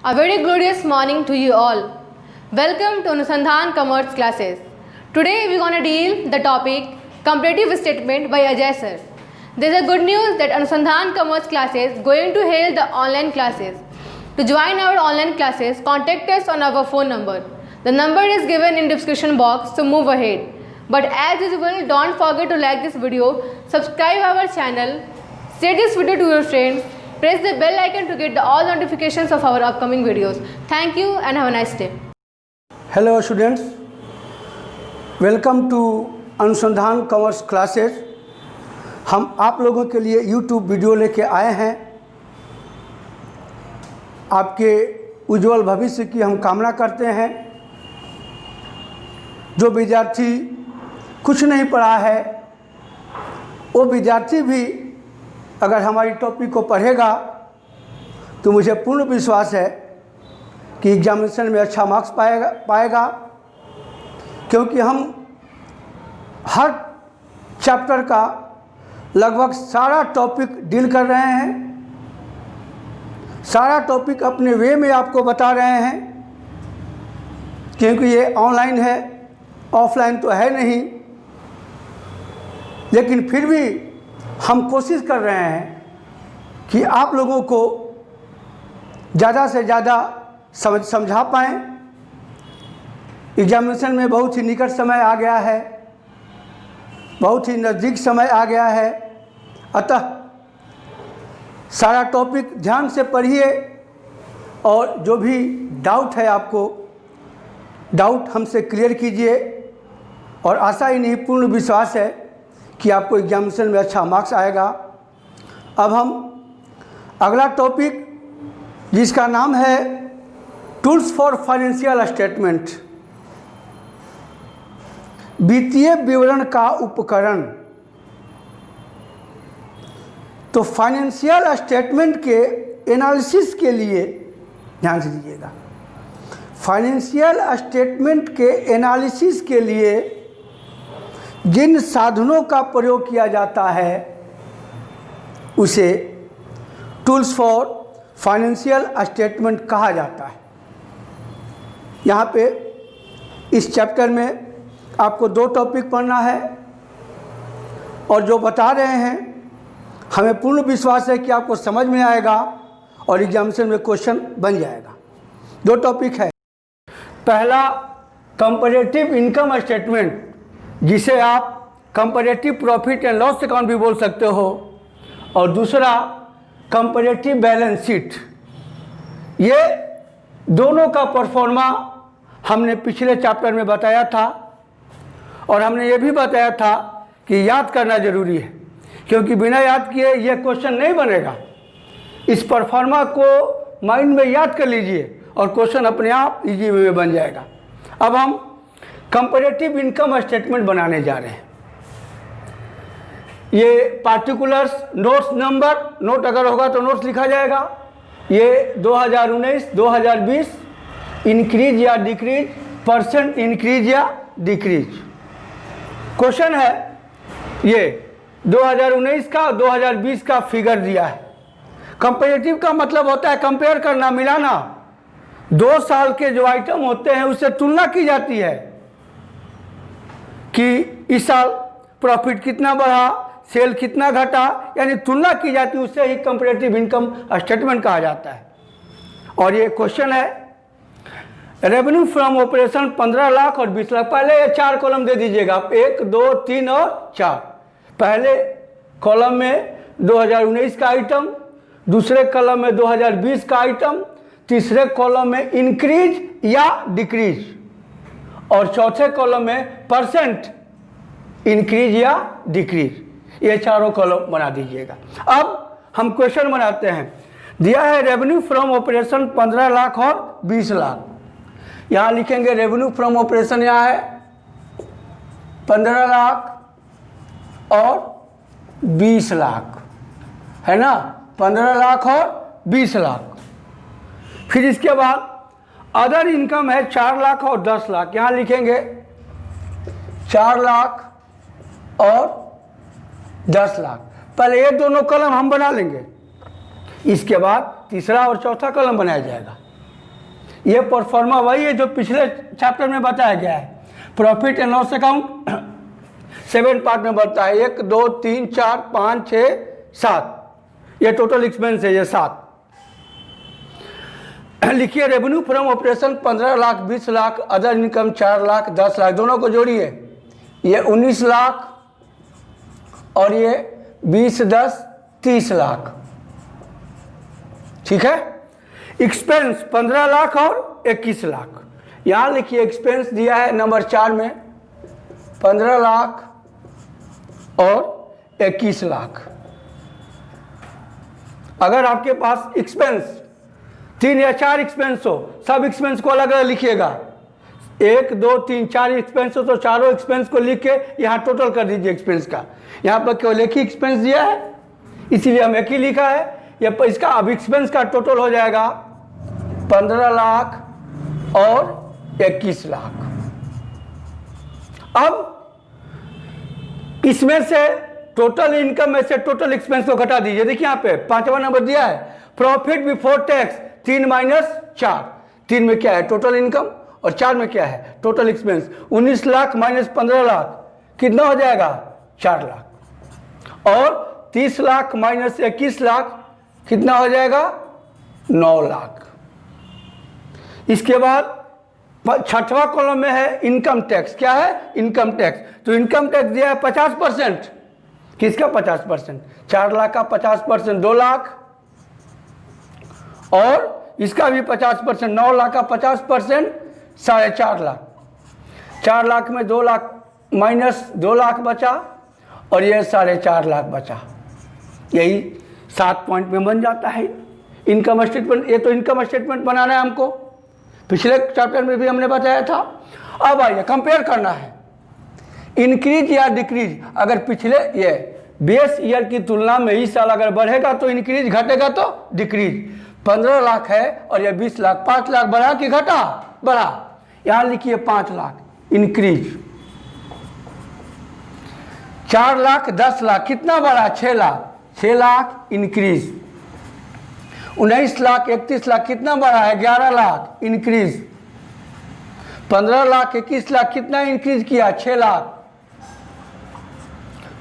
A very glorious morning to you all. Welcome to Anusandhan Commerce classes. Today we are going to deal the topic comparative statement by Ajay sir. There is a good news that Anusandhan Commerce classes going to hail the online classes. To join our online classes, contact us on our phone number. The number is given in description box, so move ahead. But as usual, don't forget to like this video, subscribe our channel, share this video to your friends, press the bell icon to get all notifications of our upcoming videos. Thank you and have a nice day. Hello students, welcome to अनुसंधान commerce classes. हम आप लोगों के लिए YouTube video लेके आए हैं। आपके उज्जवल भविष्य की हम कामना करते हैं। जो विद्यार्थी कुछ नहीं पढ़ा है वो विद्यार्थी भी अगर हमारी टॉपिक को पढ़ेगा तो मुझे पूर्ण विश्वास है कि एग्जामिनेशन में अच्छा मार्क्स पाएगा क्योंकि हम हर चैप्टर का लगभग सारा टॉपिक डील कर रहे हैं। सारा टॉपिक अपने वे में आपको बता रहे हैं क्योंकि ये ऑनलाइन है, ऑफलाइन तो है नहीं, लेकिन फिर भी हम कोशिश कर रहे हैं कि आप लोगों को ज़्यादा से ज़्यादा समझा पाएँ। एग्जामिनेशन में बहुत ही निकट समय आ गया है, बहुत ही नज़दीक समय आ गया है, अतः सारा टॉपिक ध्यान से पढ़िए और जो भी डाउट है आपको डाउट हमसे क्लियर कीजिए और आशा ही नहीं पूर्ण विश्वास है कि आपको एग्जामिनेशन में अच्छा मार्क्स आएगा। अब हम अगला टॉपिक जिसका नाम है टूल्स फॉर फाइनेंशियल स्टेटमेंट, वित्तीय विवरण का उपकरण। तो फाइनेंशियल स्टेटमेंट के एनालिसिस के लिए ध्यान से दीजिएगा। फाइनेंशियल स्टेटमेंट के एनालिसिस के लिए जिन साधनों का प्रयोग किया जाता है उसे टूल्स फॉर फाइनेंशियल स्टेटमेंट कहा जाता है। यहाँ पे इस चैप्टर में आपको दो टॉपिक पढ़ना है और जो बता रहे हैं हमें पूर्ण विश्वास है कि आपको समझ में आएगा और एग्जामिनेशन में क्वेश्चन बन जाएगा। दो टॉपिक है, पहला कंपैरेटिव इनकम स्टेटमेंट जिसे आप comparative profit and loss account भी बोल सकते हो, और दूसरा कंपैरेटिव बैलेंस शीट। ये दोनों का परफॉर्मा हमने पिछले चैप्टर में बताया था और हमने ये भी बताया था कि याद करना ज़रूरी है क्योंकि बिना याद किए ये क्वेश्चन नहीं बनेगा। इस परफॉर्मा को माइंड में याद कर लीजिए और क्वेश्चन अपने आप इजी वे में बन जाएगा। अब हम कंपैरेटिव इनकम स्टेटमेंट बनाने जा रहे हैं। ये पार्टिकुलर्स नोट्स नंबर, नोट अगर होगा तो नोट्स लिखा जाएगा। ये 2019-2020 इंक्रीज या डिक्रीज, परसेंट इंक्रीज या डिक्रीज। क्वेश्चन है ये 2019 का 2020 का फिगर दिया है। कंपैरेटिव का मतलब होता है कंपेयर करना, मिलाना। 2 साल के जो आइटम होते हैं उससे तुलना की जाती है कि इस साल प्रॉफिट कितना बढ़ा, सेल कितना घटा, यानी तुलना की जाती है, उससे ही कंपैरेटिव इनकम स्टेटमेंट कहा जाता है। और ये क्वेश्चन है रेवेन्यू फ्रॉम ऑपरेशन 15 लाख और 20 लाख। पहले ये 4 कॉलम दे दीजिएगा, 1, 2, 3 और 4। पहले कॉलम में 2019 का आइटम, दूसरे कॉलम में 2020 का आइटम, तीसरे कॉलम में इंक्रीज या डिक्रीज और चौथे कॉलम में परसेंट इंक्रीज या डिक्रीज। ये चारों कॉलम बना दीजिएगा। अब हम क्वेश्चन बनाते हैं। दिया है रेवेन्यू फ्रॉम ऑपरेशन 15 लाख और 20 लाख। यहाँ लिखेंगे रेवेन्यू फ्रॉम ऑपरेशन, यहाँ है 15 लाख और 20 लाख, है ना, 15 लाख और 20 लाख। फिर इसके बाद अदर इनकम है 4 लाख और 10 लाख। यहाँ लिखेंगे 4 लाख और 10 लाख। पहले ये दोनों कॉलम हम बना लेंगे, इसके बाद तीसरा और चौथा कॉलम बनाया जाएगा। ये परफॉर्मा वही है जो पिछले चैप्टर में बताया गया है। Profit and loss account 7 part में बनता है, 1 2 3 4 5 6 7, ये टोटल एक्सपेंस है, ये 7। लिखिए revenue from operation 15 lakh 20 lakh, other income 4 lakh 10 lakh, दोनों को जोड़िए, ये 19 लाख और ये 20 10 30 लाख, ठीक है। एक्सपेंस 15 लाख और 21 लाख। यहाँ लिखिए एक्सपेंस दिया है नंबर 4 में 15 लाख और 21 लाख। अगर आपके पास एक्सपेंस 3 या 4 एक्सपेंस हो, सब एक्सपेंस को अलग अलग लिखिएगा। 1 2 3 4 एक्सपेंस हो तो चारों एक्सपेंस को लिख के यहाँ टोटल कर दीजिए एक्सपेंस का। यहाँ पर केवल एक ही एक्सपेंस दिया है, इसीलिए हम एक ही लिखा है। या इसका अब एक्सपेंस का टोटल हो जाएगा 15 लाख और 21 लाख। अब इसमें से टोटल इनकम में से टोटल एक्सपेंस को घटा दीजिए। देखिए यहाँ पे 5वां नंबर दिया है, प्रॉफिट बिफोर टैक्स 3 माइनस 4। 3 में क्या है टोटल इनकम और 4 में क्या है total expense. 19 lakh minus 15 lakh कितना हो जाएगा 4 लाख, और 30 लाख माइनस 21 लाख कितना हो जाएगा 9 लाख। इसके बाद 6वां कॉलम में है इनकम टैक्स। क्या है इनकम टैक्स, तो इनकम टैक्स दिया है 50%। किसका 50%, 4 लाख का 50% 2 लाख, और इसका भी 50%, 9 लाख का 50% 4.5 लाख। 4 लाख में 2 लाख माइनस 2 लाख बचा और ये 4.5 लाख बचा। यही 7 पॉइंट में बन जाता है इनकम स्टेटमेंट। ये तो इनकम स्टेटमेंट बनाना है हमको, पिछले चैप्टर में भी हमने बताया था। अब आइए कंपेयर करना है इंक्रीज या डिक्रीज। अगर पिछले ये बेस ईयर की तुलना में इस साल अगर बढ़ेगा तो इंक्रीज, घटेगा तो डिक्रीज। 15 लाख है और ये 20 लाख, 5 लाख बढ़ा कि घटा, बढ़ा। यहाँ लिखिए 5 लाख इंक्रीज, 4 लाख 10 लाख कितना बढ़ा 6 लाख, 6 लाख इंक्रीज। 19 लाख 31 लाख कितना बढ़ा है 11 लाख इंक्रीज। 15 लाख 21 लाख कितना इंक्रीज किया 6 लाख।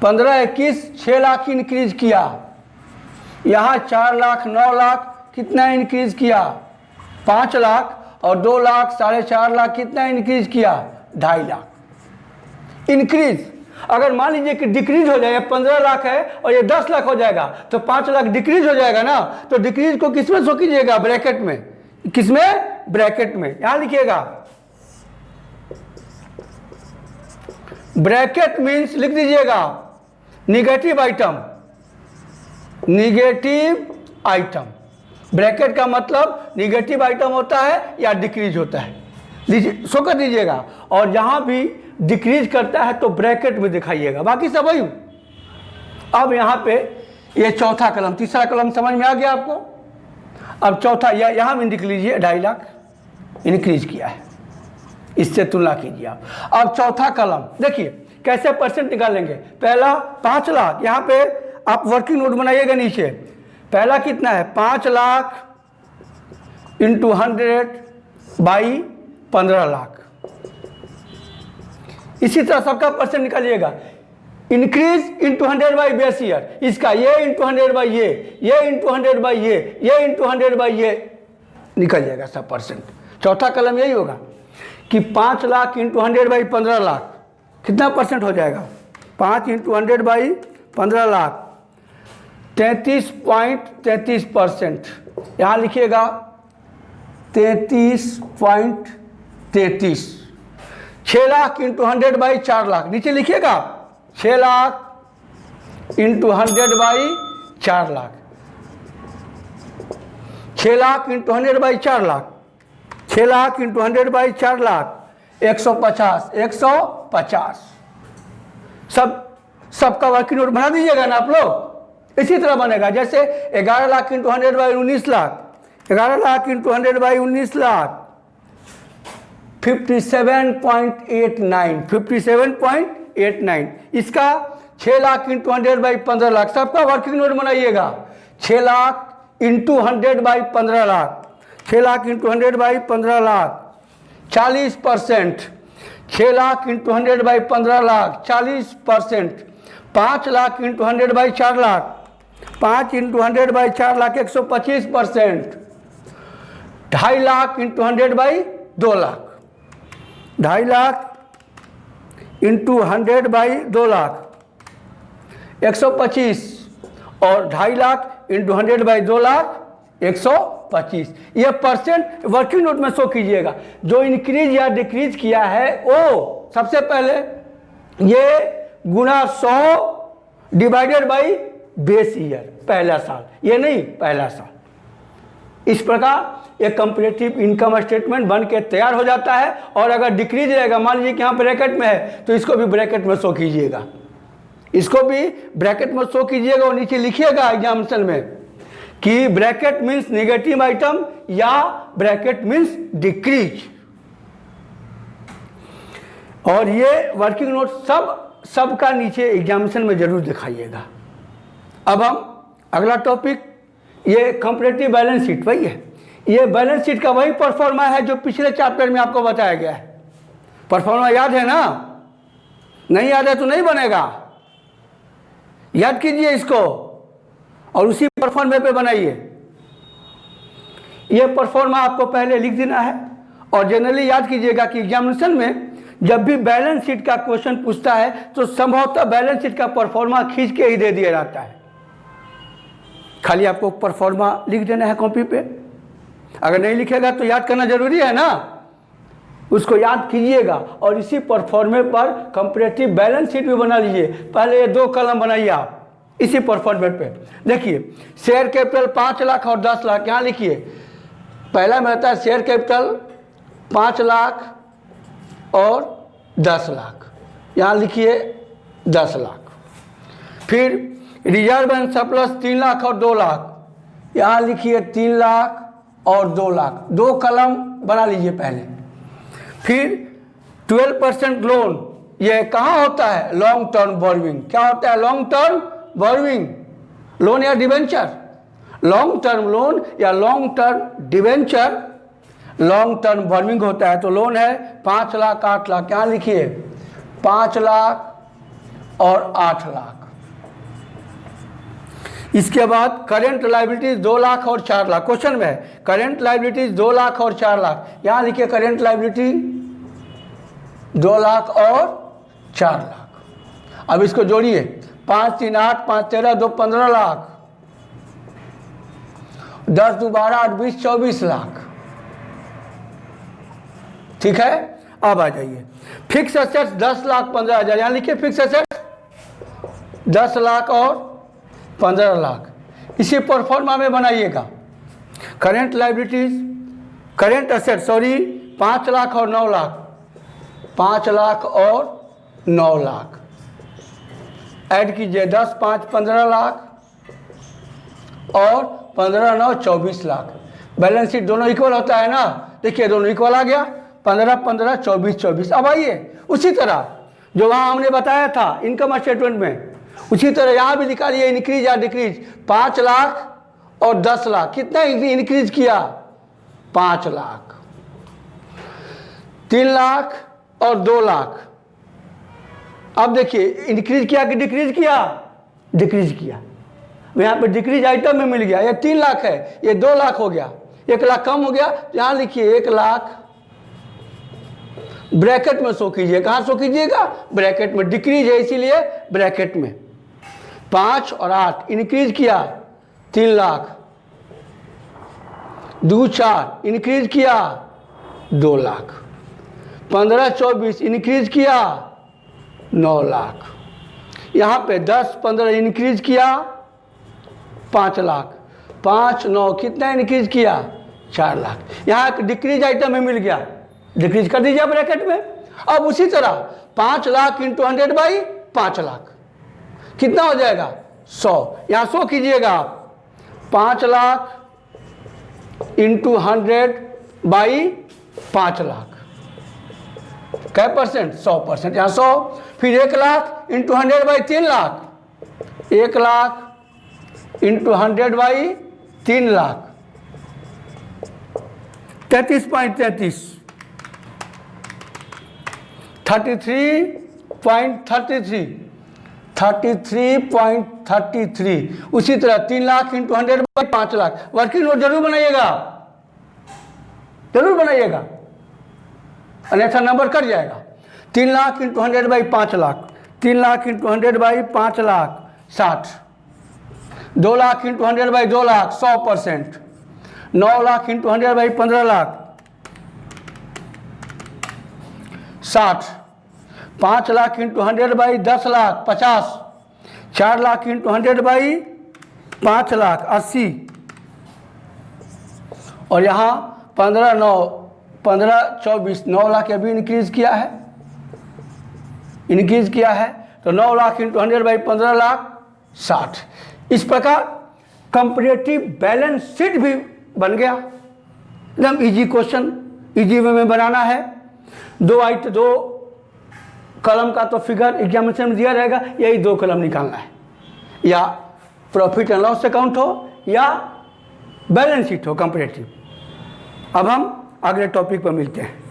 15 21 6 लाख इंक्रीज किया। यहाँ 4 लाख 9 लाख कितना इंक्रीज किया 5 लाख, और 2 लाख 4.5 लाख कितना इंक्रीज किया 2.5 लाख इंक्रीज। अगर मान लीजिए कि डिक्रीज हो जाए, 15 लाख है और ये 10 लाख हो जाएगा तो 5 लाख डिक्रीज हो जाएगा ना। तो डिक्रीज को किसमें शो कीजिएगा ब्रैकेट में, किसमें ब्रैकेट में। यहां लिखिएगा ब्रैकेट मीन्स लिख दीजिएगा negative item, negative item. Bracket का मतलब निगेटिव आइटम होता है या डिक्रीज होता है, शो कर दीजिएगा। और जहां भी डिक्रीज करता है तो ब्रैकेट में दिखाइएगा, बाकी सब वही। अब यहाँ पे ये चौथा कलम, तीसरा कलम समझ में आ गया आपको। अब चौथा यहाँ में लिख लीजिए 2.5 लाख इंक्रीज किया है, इससे तुलना कीजिए आप। अब चौथा कलम देखिए कैसे परसेंट निकालेंगे। पहला 5 लाख, यहाँ पे आप वर्किंग नोट बनाइएगा नीचे। पहला कितना है 5 लाख इंटू 100 बाई 15 लाख। इसी तरह सबका परसेंट निकालिएगा। Increase into 100 by base year, इसका ये इंटू 100 बाई ये इंटू 100 बाई ये इंटू 100 बाई ये, निकल जाएगा सब परसेंट। चौथा कलम यही होगा कि 5 लाख इंटू 100 बाई 15 लाख कितना परसेंट हो जाएगा 5 इंटू 100 बाई 15 लाख 33.33%। यहाँ लिखिएगा 33.33। 6 लाख इंटू 100 बाई 4 लाख, नीचे लिखिएगा 6 lakh into 100 by 4 lakh. 6 lakh into 100 by 4 lakh, 6 lakh into 100 by 4 lakh 150, 150। सबका वर्किंग नोट बना दीजिएगा ना आप लोग। इसी तरह बनेगा जैसे 11 lakh into 100 by 19 lakh, 11 lakh into 100 by 19 lakh 57.89, 57.89। इसका 6 लाख इंटू 100 बाई 15 लाख, सबका वर्किंग नोट बनाइएगा। 6 lakh into 100 by 15 lakh, 6 lakh into 100 by 15 lakh 40%। 6 lakh into 100 by 15 lakh 40%। 5 lakh into 100 by 4 lakh 5 into 100 by 4 lakh 125%। 2.5 lakh into 100 by 2 lakh 2.5 lakh into 100 by 2 lakh 125 और 2.5 लाख इंटू 100 बाई 2 लाख 125। ये परसेंट वर्किंग नोट में शो कीजिएगा। जो इंक्रीज या डिक्रीज किया है वो सबसे पहले ये गुना 100 डिवाइडेड बाई बेस ईयर, पहला साल, ये नहीं पहला साल। इस प्रकार ये कंपैरेटिव इनकम स्टेटमेंट बन के तैयार हो जाता है। और अगर डिक्रीज रहेगा, मान लीजिए कि यहाँ ब्रैकेट में है तो इसको भी ब्रैकेट में शो कीजिएगा, इसको भी ब्रैकेट में शो कीजिएगा और नीचे लिखिएगा एग्जामिनेशन में कि ब्रैकेट मीन्स नेगेटिव आइटम या ब्रैकेट मीन्स डिक्रीज। और ये वर्किंग नोट सबका नीचे एग्जामिनेशन में जरूर दिखाइएगा। अब हम अगला टॉपिक, ये कंपैरेटिव बैलेंस शीट, वही है, ये बैलेंस शीट का वही परफॉर्मा है जो पिछले चैप्टर में आपको बताया गया है। परफॉर्मा याद है ना? नहीं याद है तो नहीं बनेगा, याद कीजिए इसको और उसी परफॉर्मे पे बनाइए। ये परफॉर्मा आपको पहले लिख देना है और जनरली याद कीजिएगा कि एग्जामिनेशन में जब भी बैलेंस शीट का क्वेश्चन पूछता है तो संभवतः बैलेंस शीट का परफॉर्मा खींच के ही दे दिया जाता है। खाली आपको परफॉर्मा लिख देना है कॉपी पे। अगर नहीं लिखेगा तो याद करना जरूरी है ना, उसको याद कीजिएगा और इसी परफॉर्मे पर कंपैरेटिव बैलेंस शीट भी बना लीजिए। पहले ये 2 कॉलम बनाइए आप इसी परफॉर्मेट पे। देखिए शेयर कैपिटल 5 लाख और 10 लाख, यहाँ लिखिए। पहला में रहता है शेयर कैपिटल 5 लाख और 10 लाख, यहाँ लिखिए 10 लाख। फिर रिजर्व एंड सरप्लस 3 लाख और 2 लाख, यहाँ लिखिए 3 लाख और 2 लाख, 2 कलम बना लीजिए पहले। फिर 12% लोन, ये कहाँ होता है? Long term borrowing. क्या होता है लॉन्ग टर्म बोरोइंग? लोन या डिवेंचर? लॉन्ग टर्म लोन या long term debenture long term borrowing होता है। तो लोन है 5 लाख 8 लाख, यहाँ लिखिए 5 लाख और 8 लाख। इसके बाद करेंट लायबिलिटीज 2 लाख और 4 लाख, क्वेश्चन में है करेंट लायबिलिटीज 2 लाख और 4 लाख, यहाँ लिखिए करेंट लायबिलिटी 2 लाख और 4 लाख। अब इसको जोड़िए 5 3 8 5 13 2 15 लाख, 10 2 12 8 20 24 लाख। ठीक है, अब आ जाइए फिक्स एसेट्स 10 लाख 15 हज़ार, यहाँ लिखिए फिक्स एसेट्स 10 लाख और 15 लाख। इसी परफॉर्मा में बनाइएगा। Current liabilities, current asset 5 lakh और 9 लाख, 5 लाख और 9 लाख ऐड कीजिए। 10 5 15 लाख और 15 9 24 लाख। बैलेंस शीट दोनों इक्वल होता है ना, देखिए दोनों इक्वल आ गया, 15 15 24 24। अब आइए उसी तरह जो वहाँ हमने बताया था इनकम स्टेटमेंट में, उसी तरह यहाँ भी निकालिए इंक्रीज या डिक्रीज। 5 लाख और 10 लाख, कितना इंक्रीज किया? 5 लाख। 3 लाख और 2 लाख, अब देखिए इंक्रीज किया कि डिक्रीज किया? डिक्रीज किया। यहाँ पे डिक्रीज आइटम में मिल गया, ये 3 लाख है, ये 2 लाख हो गया, 1 लाख कम हो गया। यहाँ लिखिए 1 लाख ब्रैकेट में शो कीजिए। कहाँ शो कीजिएगा? ब्रैकेट में। डिक्रीज है इसीलिए ब्रैकेट में। 5 और 8 इंक्रीज किया 3 लाख, 2 4 इंक्रीज किया 2 लाख, 15 24 इंक्रीज किया 9 लाख। यहाँ पे 10 15 इंक्रीज किया 5 लाख, 5 9 कितना इंक्रीज किया? 4 लाख। यहाँ एक डिक्रीज आइटम में मिल गया, डिक्रीज कर दीजिए ब्रैकेट में। अब उसी तरह 5 लाख इंटू 100 बाई 5 लाख कितना हो जाएगा? 100। यहाँ 100 कीजिएगा आप। 5 लाख इंटू 100 बाई 5 लाख, क्या परसेंट? 100%। यहाँ 100। फिर 1 lakh into 100 by 3 lakh, 1 lakh into 100 by 3 lakh, 33.33, 33.33, 33.33। उसी तरह 3 lakh into 100 by 5 lakh. Working note जरूर बनाइएगा, जरूर बनाइएगा, अन्यथा नंबर कट जाएगा। 3 lakh into 100 by 5 lakh, 3 lakh into 100 by 5 lakh 60। 2 lakh into 100 by 2 lakh 100%। 9 lakh into 100 by 15 lakh 60। 5 lakh into 100 by 10 lakh 50। 4 lakh into 100 by 5 lakh 80। और यहाँ 15 9 15 24 9 लाख अभी इंक्रीज किया है, इंक्रीज किया है। तो 9 लाख इंटू 100 बाई 15 लाख 60। इस प्रकार कंपैरेटिव बैलेंस शीट भी बन गया। एकदम इजी क्वेश्चन, इजी वे में बनाना है। 2 कलम का तो फिगर एग्जामिनेशन में दिया रहेगा, यही 2 कलम निकालना है, या प्रॉफिट एंड लॉस अकाउंट हो या बैलेंस शीट हो कंपैरेटिव। अब हम अगले टॉपिक पर मिलते हैं।